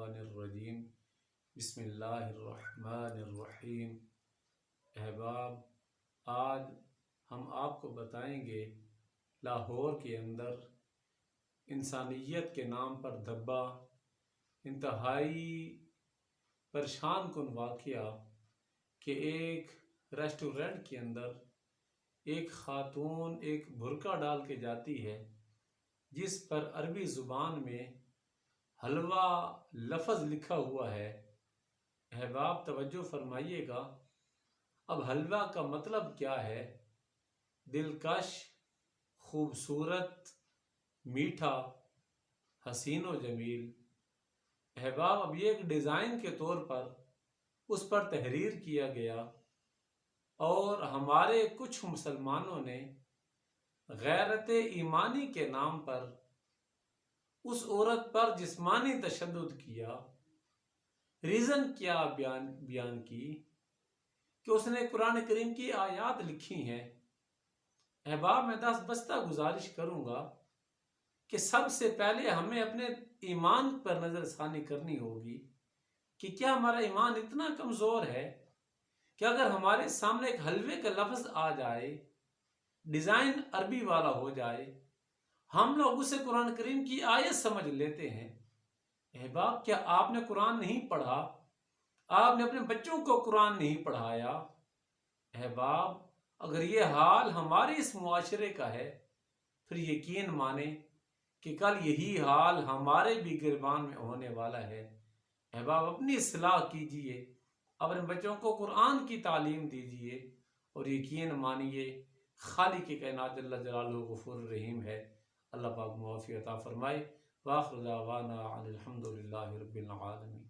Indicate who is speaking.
Speaker 1: الشیطان الرجیم بسم اللہ الرحمن الرحیم۔ احباب، آج ہم آپ کو بتائیں گے لاہور کے اندر انسانیت کے نام پر دبا انتہائی پریشان کن واقعہ کہ ایک ریسٹورنٹ کے اندر ایک خاتون ایک برقع ڈال کے جاتی ہے جس پر عربی زبان میں حلوہ لفظ لکھا ہوا ہے۔ احباب توجہ فرمائیے گا، اب حلوہ کا مطلب کیا ہے؟ دلکش، خوبصورت، میٹھا، حسین و جمیل۔ احباب، اب یہ ایک ڈیزائن کے طور پر اس پر تحریر کیا گیا اور ہمارے کچھ مسلمانوں نے غیرت ایمانی کے نام پر اس عورت پر جسمانی تشدد کیا۔ ریزن کیا بیان کی کہ اس نے قرآن کریم کی آیات لکھی ہیں۔ احباب، میں بستہ گزارش کروں گا کہ سب سے پہلے ہمیں اپنے ایمان پر نظر ثانی کرنی ہوگی کہ کیا ہمارا ایمان اتنا کمزور ہے کہ اگر ہمارے سامنے ایک حلوے کا لفظ آ جائے، ڈیزائن عربی والا ہو جائے، ہم لوگ اسے قرآن کریم کی آیت سمجھ لیتے ہیں۔ احباب، کیا آپ نے قرآن نہیں پڑھا؟ آپ نے اپنے بچوں کو قرآن نہیں پڑھایا؟ احباب، اگر یہ حال ہمارے اس معاشرے کا ہے پھر یقین مانیں کہ کل یہی حال ہمارے بھی گریبان میں ہونے والا ہے۔ احباب، اپنی اصلاح کیجئے، اپنے بچوں کو قرآن کی تعلیم دیجئے اور یقین مانیے خالق کائنات جل جلالہ غفور رحیم ہے۔ اللہ پاک معافی عطا فرمائے۔ وآخر دعوانا الحمد للہ رب العالمین۔